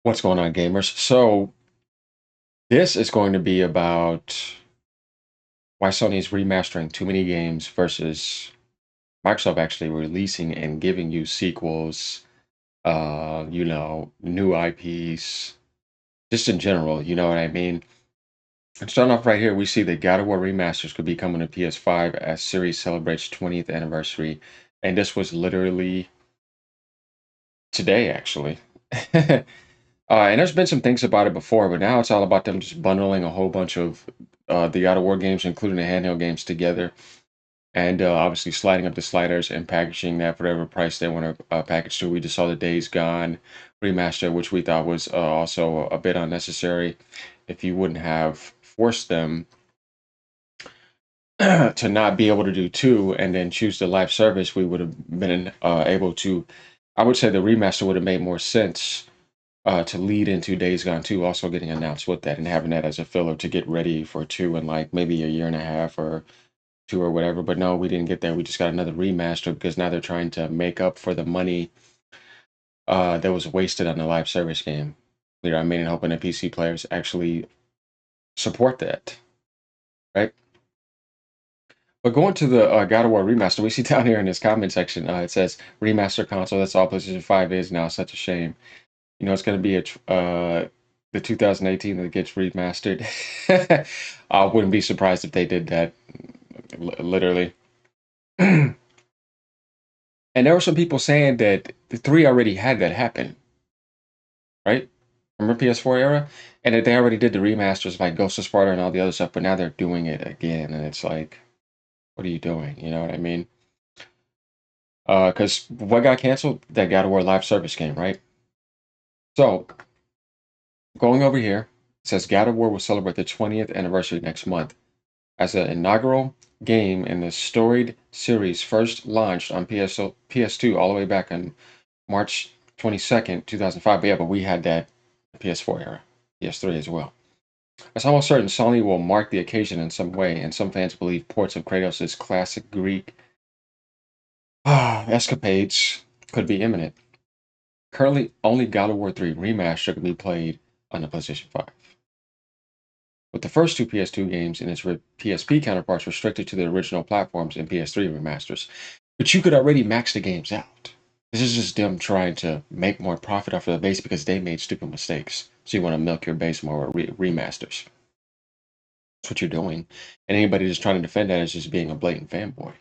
What's going on, gamers? So, this is going to be about why Sony is remastering too many games versus Microsoft actually releasing and giving you sequels, new IPs, just in general, you know what I mean? And starting off right here, we see that God of War Remasters could be coming to PS5 as series celebrates 20th anniversary. And this was literally today, actually. And there's been some things about it before, but now it's all about them just bundling a whole bunch of the God of War games, including the handheld games, together, and obviously sliding up the sliders and packaging that for whatever price they want to package to. We just saw the Days Gone remaster, which we thought was also a bit unnecessary. If you wouldn't have forced them to not be able to do two and then choose the live service, we would have been able to. I would say the remaster would have made more sense to lead into Days Gone 2 also getting announced with that and having that as a filler to get ready for 2 in like maybe a year and a half or 2 or whatever. But no, we didn't get that. We just got another remaster because now they're trying to make up for the money that was wasted on the live service game. You know what I mean? And hoping that PC players actually support that, right? But going to the God of War remaster, we see down here in this comment section, it says remaster console. That's all PlayStation 5 is now. Such a shame. It's going to be the 2018 that gets remastered. I wouldn't be surprised if they did that, literally. And there were some people saying that the 3 already had that happen, right? Remember PS4 era? And that they already did the remasters like Ghost of Sparta and all the other stuff, but now they're doing it again. And it's like, what are you doing? You know what I mean? Because what got canceled? That God of War live service game, right? So, going over here, it says God of War will celebrate the 20th anniversary next month. As an inaugural game in the storied series first launched on PS2 all the way back on March 22nd, 2005. But yeah, but we had that PS4 era, PS3 as well. It's almost certain Sony will mark the occasion in some way, and some fans believe ports of Kratos' classic Greek escapades could be imminent. Currently, only God of War 3 Remaster can be played on the PlayStation 5, with the first two PS2 games and its PSP counterparts restricted to the original platforms and PS3 remasters. But you could already max the games out. This is just them trying to make more profit off of the base because they made stupid mistakes. So you want to milk your base more with remasters. That's what you're doing. And anybody just trying to defend that is just being a blatant fanboy.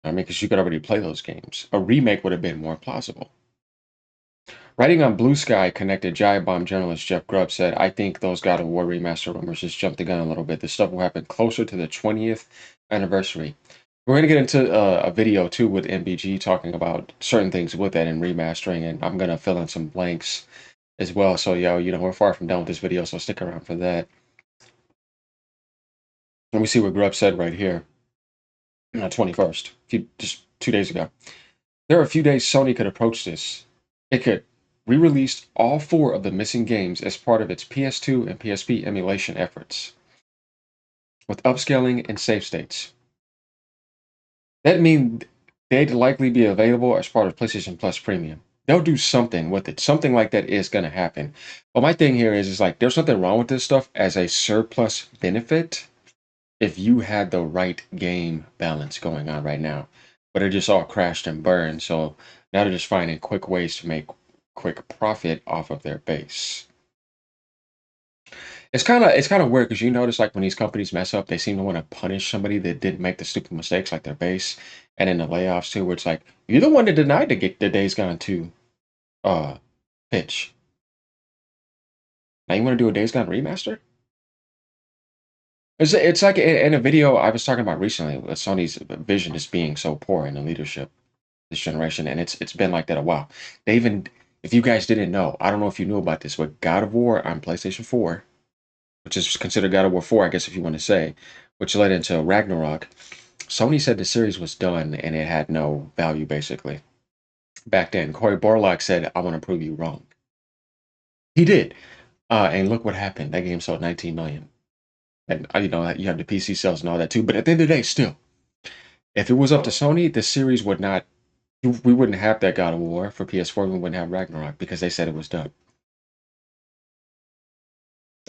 I mean, because you could already play those games. A remake would have been more plausible. Writing on Blue Sky connected Giant Bomb journalist Jeff Grubb said, I think those God of War remaster rumors just jumped the gun a little bit. This stuff will happen closer to the 20th anniversary. We're going to get into a video too with MBG talking about certain things with that and remastering, and I'm going to fill in some blanks as well. So, we're far from done with this video, so stick around for that. Let me see what Grubb said right here on the 21st, just 2 days ago. There are a few days Sony could approach this. It could re-release all 4 of the missing games as part of its PS2 and PSP emulation efforts, with upscaling and save states. That means they'd likely be available as part of PlayStation Plus Premium. They'll do something with it. Something like that is going to happen. But my thing here is like, there's nothing wrong with this stuff as a surplus benefit if you had the right game balance going on right now. But it just all crashed and burned. So now they're just finding quick ways to make quick profit off of their base. It's kind of weird because you notice like when these companies mess up, they seem to want to punish somebody that didn't make the stupid mistakes, like their base, and in the layoffs too, where it's like you're the one that denied to get the Days Gone 2 uh pitch. Now you want to do a Days Gone remaster? It's like in a video I was talking about recently, Sony's vision is being so poor in the leadership this generation, and it's been like that a while. They even, if you guys didn't know, I don't know if you knew about this, but God of War on PlayStation 4, which is considered God of War 4, I guess if you want to say, which led into Ragnarok. Sony said the series was done and it had no value basically. Back then, Cory Barlog said, "I want to prove you wrong." He did, and look what happened. That game sold 19 million, and you have the PC sales and all that too. But at the end of the day, still, if it was up to Sony, the series would not. We wouldn't have that God of War for PS4. We wouldn't have Ragnarok because they said it was done.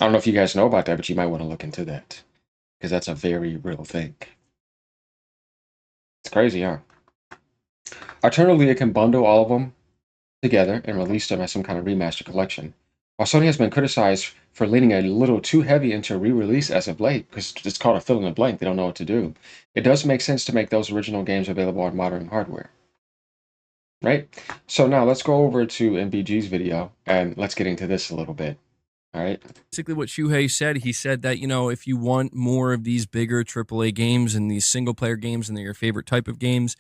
I don't know if you guys know about that, but you might want to look into that because that's a very real thing. It's crazy, huh? Alternatively, it can bundle all of them together and release them as some kind of remaster collection. While Sony has been criticized for leaning a little too heavy into re-release as of late, because it's called a fill in the blank, they don't know what to do, it does make sense to make those original games available on modern hardware, right? So now let's go over to MBG's video and let's get into this a little bit, all right? Basically what Shuhei said, he said that, if you want more of these bigger AAA games and these single player games and they're your favorite type of games,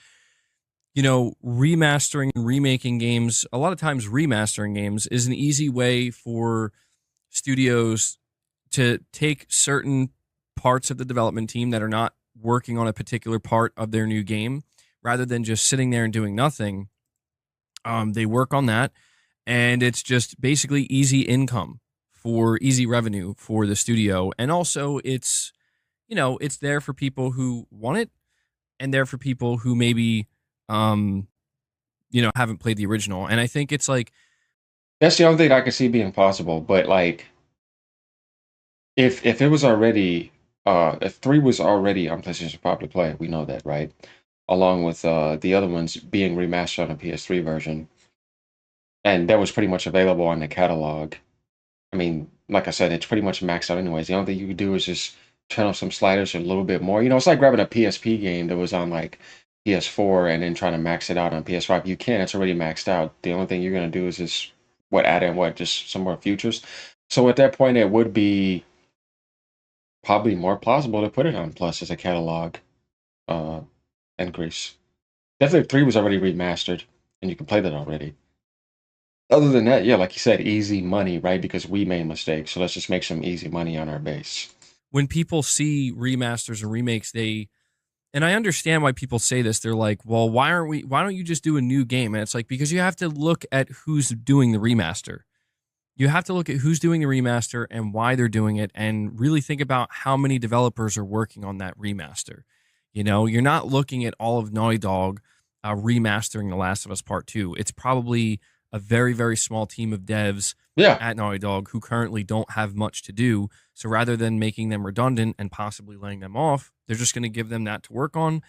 remastering and remaking games, a lot of times remastering games is an easy way for studios to take certain parts of the development team that are not working on a particular part of their new game rather than just sitting there and doing nothing. They work on that, and it's just basically easy income for easy revenue for the studio. And also, it's there for people who want it and there for people who maybe, um, haven't played the original. And I think it's like, That's the only thing I can see being possible, but like if it was already if 3 was already on PlayStation 5 to play, we know that, right? Along with the other ones being remastered on a PS3 version, and that was pretty much available on the catalog. I mean, like I said, it's pretty much maxed out anyways. The only thing you could do is just turn off some sliders a little bit more. It's like grabbing a PSP game that was on like PS4 and then trying to max it out on PS5. You can, it's already maxed out. The only thing you're gonna do is just add in just some more features. So at that point, it would be probably more plausible to put it on Plus as a catalog uh, increase. Definitely, 3 was already remastered, and you can play that already. Other than that, yeah, like you said, easy money, right? Because we made mistakes, so let's just make some easy money on our base. when people see remasters and remakes, and I understand why people say this. They're like, well, why don't you just do a new game? And it's like, because you have to look at who's doing the remaster. You have to look at who's doing the remaster and why they're doing it and really think about how many developers are working on that remaster. You're not looking at all of Naughty Dog remastering The Last of Us Part 2. It's probably a very, very small team of devs Yeah, at Naughty Dog who currently don't have much to do. So rather than making them redundant and possibly laying them off, they're just going to give them that to work on.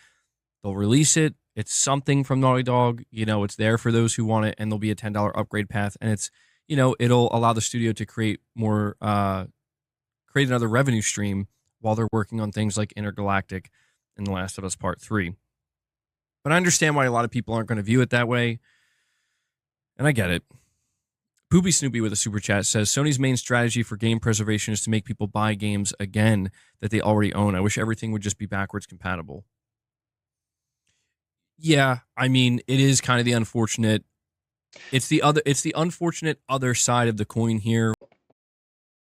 They'll release it. It's something from Naughty Dog. It's there for those who want it, and there'll be a $10 upgrade path. And it'll allow the studio to create create another revenue stream while they're working on things like Intergalactic and The Last of Us Part 3. But I understand why a lot of people aren't going to view it that way, and I get it. Poopy Snoopy with a super chat says Sony's main strategy for game preservation is to make people buy games again that they already own. I wish everything would just be backwards compatible. Yeah, I mean, it is kind of the unfortunate. It's the unfortunate other side of the coin here.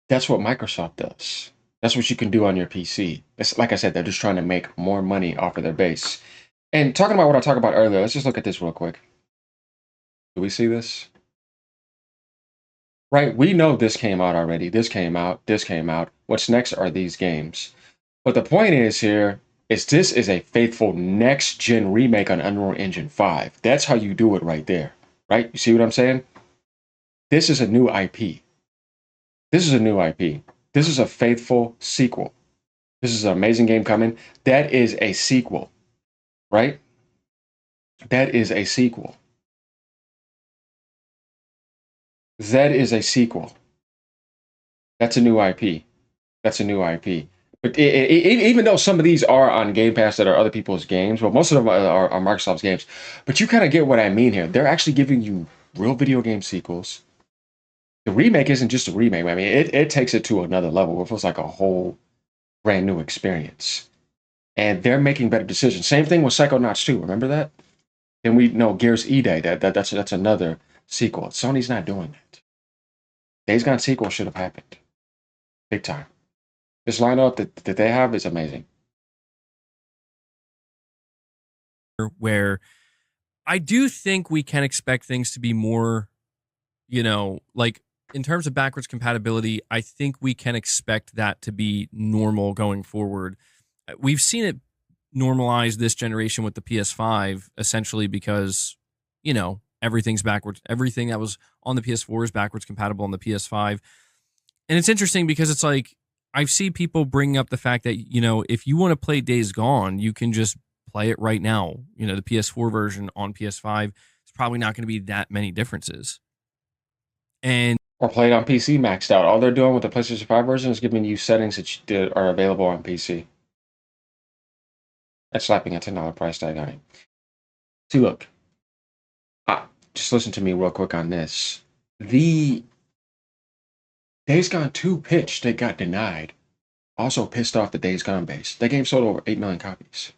that's what Microsoft does. That's what you can do on your PC. It's like I said, they're just trying to make more money off of their base. And talking about what I talked about earlier, let's just look at this real quick. Do we see this? Right, we know this came out already. This came out. This came out. What's next are these games. But the point is here is this is a faithful next gen remake on Unreal Engine 5. That's how you do it right there. Right? You see what I'm saying? This is a new IP. This is a new IP. This is a faithful sequel. This is an amazing game coming. That is a sequel. Right? That is a sequel. That is a sequel. That's a new IP. That's a new IP. But even though some of these are on Game Pass that are other people's games, but most of them are Microsoft's games. But you kind of get what I mean here. They're actually giving you real video game sequels. The remake isn't just a remake. I mean, it takes it to another level. It feels like a whole brand new experience. And they're making better decisions. Same thing with Psychonauts 2. Remember that? And we know Gears E-Day. That's another sequel. Sony's not doing that. Days Gone sequel should have happened. Big time. This lineup that they have is amazing. Where I do think we can expect things to be more, like in terms of backwards compatibility, I think we can expect that to be normal going forward. We've seen it normalize this generation with the PS5 essentially because, everything's backwards. Everything that was on the PS4 is backwards compatible on the PS5. And it's interesting because it's like I see people bringing up the fact that if you want to play Days Gone, you can just play it right now. The PS4 version on PS5, it's probably not going to be that many differences. And Or play it on PC maxed out. All they're doing with the PlayStation 5 version is giving you settings that are available on PC. That's slapping a $10 price tag on it. See, look, just listen to me real quick on this. The Days Gone 2 pitch that got denied also pissed off the Days Gone base. That game sold over 8 million copies.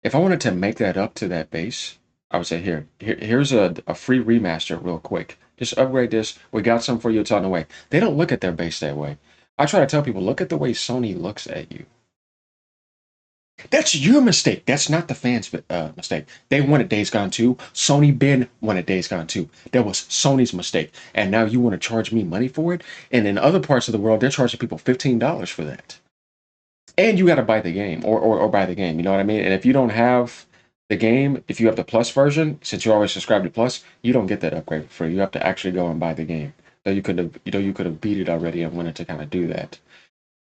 If I wanted to make that up to that base, I would say here's a free remaster real quick. Just upgrade this. We got some for you. It's on the way. They don't look at their base that way. I try to tell people, look at the way Sony looks at you. That's your mistake. That's not the fans' mistake. They wanted Days Gone 2. Sony Ben wanted Days Gone 2. That was Sony's mistake. And now you want to charge me money for it? And in other parts of the world, they're charging people $15 for that. And you got to buy the game or buy the game. You know what I mean? And if you don't have the game, if you have the Plus version, since you always subscribe to Plus, you don't get that upgrade for free. You have to actually go and buy the game. So you could have beat it already and wanted to kind of do that.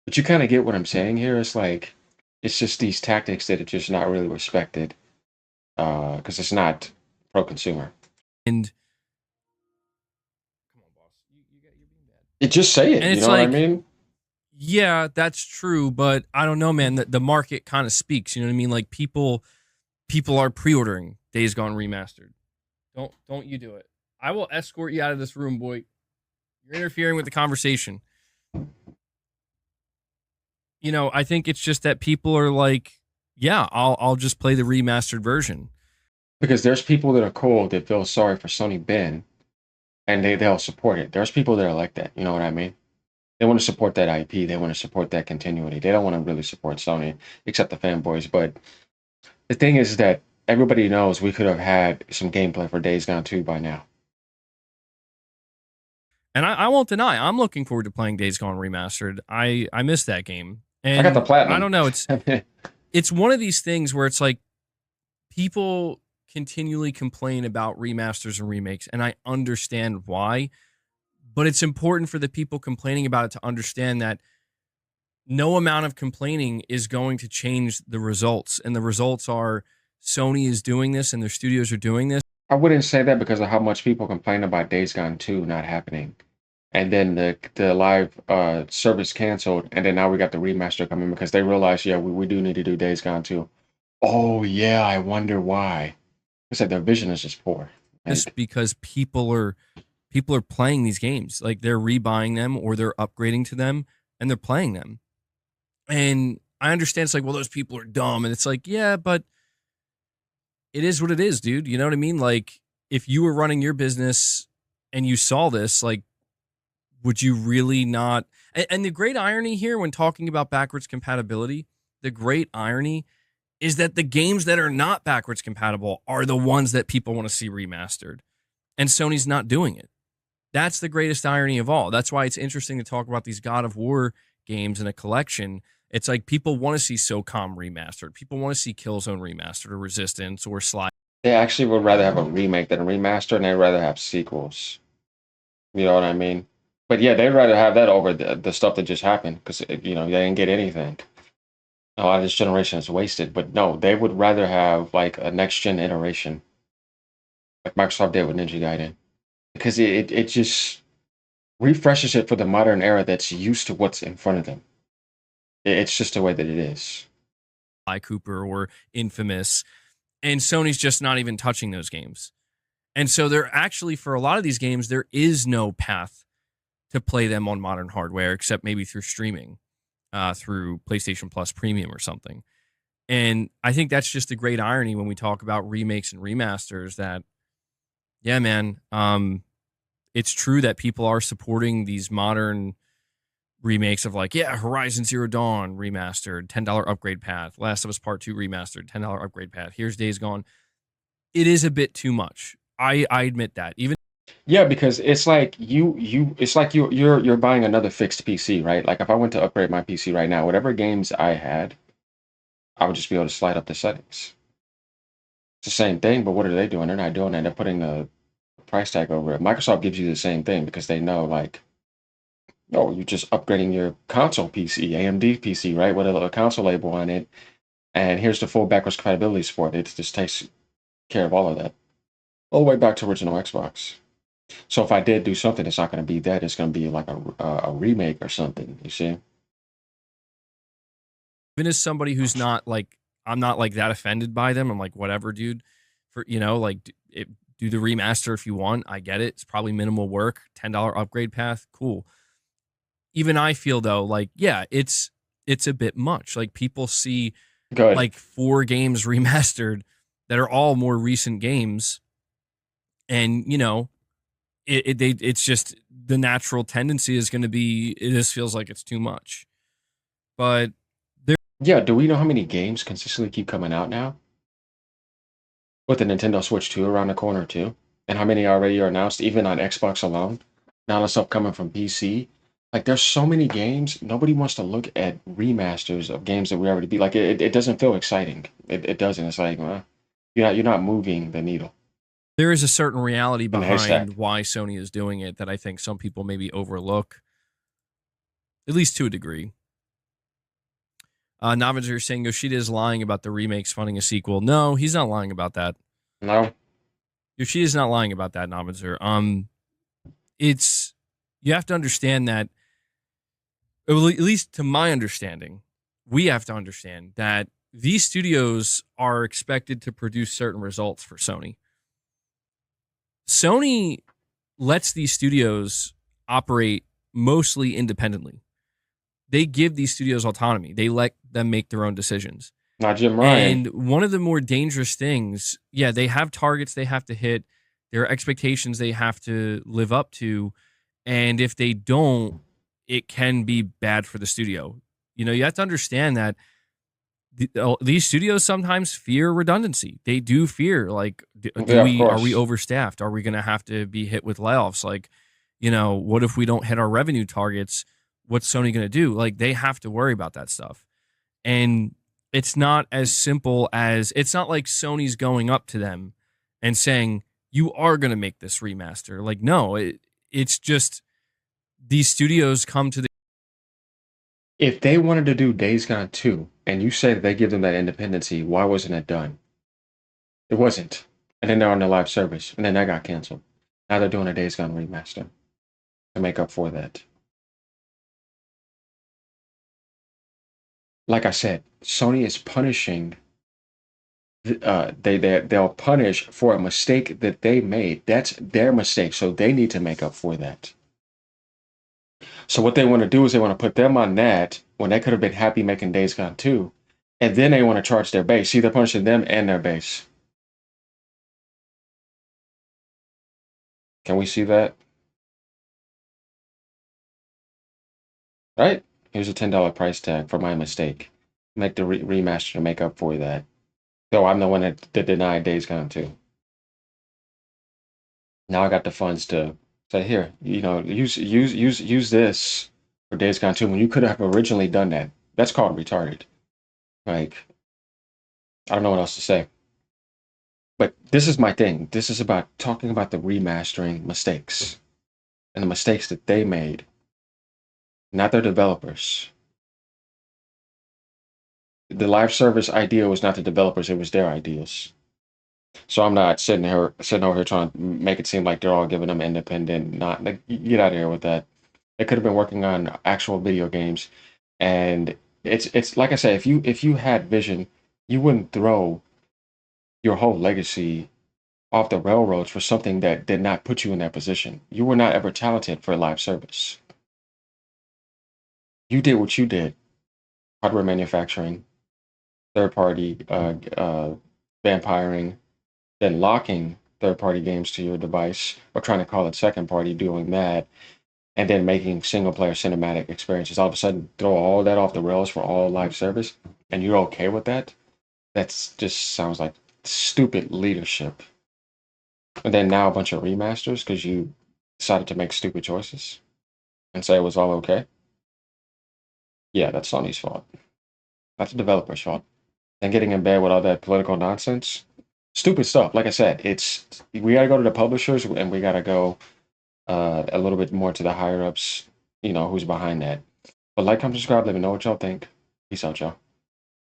But you kind of get what I'm saying here. It's like it's just these tactics that are just not really respected because it's not pro consumer. and come on, boss, you're being bad. It just say it. And You it's know what I like, mean? yeah, that's true, but I don't know, man. The market kind of speaks. You know what I mean? Like people are pre-ordering Days Gone remastered. Don't you do it? I will escort you out of this room, boy. You're interfering with the conversation. I think it's just that people are like, yeah, I'll just play the remastered version. Because there's people that are cool that feel sorry for Sony Ben, and they'll support it. There's people that are like that. You know what I mean? They want to support that IP. They want to support that continuity. They don't want to really support Sony, except the fanboys. But the thing is that everybody knows we could have had some gameplay for Days Gone 2 by now. And I won't deny, I'm looking forward to playing Days Gone remastered. I miss that game, I got the and I platinum. don't know. It's one of these things where it's like people continually complain about remasters and remakes, and I understand why. But it's important for the people complaining about it to understand that no amount of complaining is going to change the results. And the results are Sony is doing this and their studios are doing this. I wouldn't say that because of how much people complain about Days Gone 2 not happening. And then the live service canceled, and then now we got the remaster coming because they realized, yeah, we do need to do Days Gone 2. Oh yeah, I wonder why. I said their vision is just poor. This And because people are playing these games. Like they're rebuying them or they're upgrading to them and they're playing them. And I understand it's like, well, those people are dumb. And it's like, yeah, but it is what it is, dude. You know what I mean? Like if you were running your business and you saw this, like, would you really not? And the great irony here when talking about backwards compatibility, the great irony is that the games that are not backwards compatible are the ones that people want to see remastered. And Sony's not doing it. That's the greatest irony of all. That's why it's interesting to talk about these God of War games in a collection. It's like people want to see SOCOM remastered. People want to see Killzone remastered or Resistance or Slide. they actually would rather have a remake than a remaster, and they'd rather have sequels. You know what I mean? But yeah, they'd rather have that over the stuff that just happened because they didn't get anything. A lot of this generation is wasted. But no, they would rather have like a next gen iteration, like Microsoft did with Ninja Gaiden, because it just refreshes it for the modern era that's used to what's in front of them. It's just the way that it is. Cooper or Infamous. And Sony's just not even touching those games. And so there actually, for a lot of these games, there is no path to play them on modern hardware except maybe through streaming, through PlayStation Plus Premium or something. And I think that's just a great irony when we talk about remakes and remasters that, yeah, man, it's true that people are supporting these modern remakes of like, yeah, Horizon Zero Dawn remastered, $10 upgrade path, Last of Us Part 2 remastered, $10 upgrade path. Here's Days Gone. It is a bit too much. I admit that. Even Yeah, because it's like you're buying another fixed PC, right? Like if I went to upgrade my PC right now, whatever games I had, I would just be able to slide up the settings. It's the same thing, but what are they doing? They're not doing that. They're putting a price tag over it. Microsoft gives you the same thing because they know like No, you're just upgrading your console PC, AMD PC, right, with a console label on it, and here's the full backwards compatibility support. It just takes care of all of that, all the way back to original Xbox. So if I did do something, it's not going to be that. It's going to be like a remake or something. You see? Even as somebody who's not like, I'm not like that offended by them. I'm like, whatever, dude. For like, do the remaster if you want. I get it. It's probably minimal work. $10 upgrade path, cool. Even I feel though, like, yeah, it's a bit much. Like people see Good. like 4 games remastered that are all more recent games, and it's just the natural tendency is going to be this feels like it's too much. But Yeah. Do we know how many games consistently keep coming out now? With the Nintendo Switch 2 around the corner too, and how many already are announced, even on Xbox alone. Now the stuff coming from PC. Like there's so many games. Nobody wants to look at remasters of games that we already beat. Like it doesn't feel exciting. It doesn't. It's like you're not moving the needle there is a certain reality in the behind haystack. why Sony is doing it that I think some people maybe overlook, at least to a degree. Navager is saying Yoshida is lying about the remakes funding a sequel. No, he's not lying about that. No, Yoshida is not lying about that, Navager. It's you have to understand that, at least to my understanding, we have to understand that these studios are expected to produce certain results for Sony. Sony lets these studios operate mostly independently. They give these studios autonomy. They let them make their own decisions. not Jim Ryan. And one of the more dangerous things, yeah, they have targets they have to hit, there are expectations they have to live up to. And if they don't, it can be bad for the studio. You have to understand that these studios sometimes fear redundancy. They do fear, like, Yeah, of are we course. overstaffed? Are we going to have to be hit with layoffs? Like, what if we don't hit our revenue targets? What's Sony going to do? Like, they have to worry about that stuff. And it's not as simple as, it's not like Sony's going up to them and saying, you are going to make this remaster. Like, no, it's just these studios come to the, If they wanted to do Days Gone 2, and you say that they give them that independency, why wasn't it done? It wasn't. And then they're on the live service, and then that got canceled. Now they're doing a Days Gone remaster to make up for that. Like I said, Sony is punishing. They'll punish for a mistake that they made. That's their mistake, so they need to make up for that. So what they want to do is they want to put them on that when they could have been happy making Days Gone 2, and then they want to charge their base. See, they're punishing them and their base. Can we see that? Right? Here's a $10 price tag for my mistake. Make the remaster to make up for that. So I'm the one that denied Days Gone 2. Now I got the funds to say, here, use this for Days Gone 2 when you could have originally done that. That's called retarded. Like, I don't know what else to say. But this is my thing. This is about talking about the remastering mistakes and the mistakes that they made, not their developers. The live service idea was not the developers, it was their ideas. So I'm not sitting over here trying to make it seem like they're all giving them independent, not like get out of here with that. They could have been working on actual video games, and it's like I said, if you had vision, you wouldn't throw your whole legacy off the railroads for something that did not put you in that position. You were not ever talented for live service. You did what you did: hardware manufacturing, third party vampiring, then locking third party games to your device or trying to call it second party, doing that, and then making single player cinematic experiences. All of a sudden, throw all that off the rails for all live service, and you're okay with that? That's just sounds like stupid leadership. And then now a bunch of remasters because you decided to make stupid choices and say it was all okay. Yeah, that's Sony's fault. That's the developer's fault. And getting in bed with all that political nonsense, stupid stuff. Like I said, it's we gotta go to the publishers and we gotta go a little bit more to the higher ups who's behind that. But like, comment, subscribe. Let me know what y'all think. Peace out, y'all.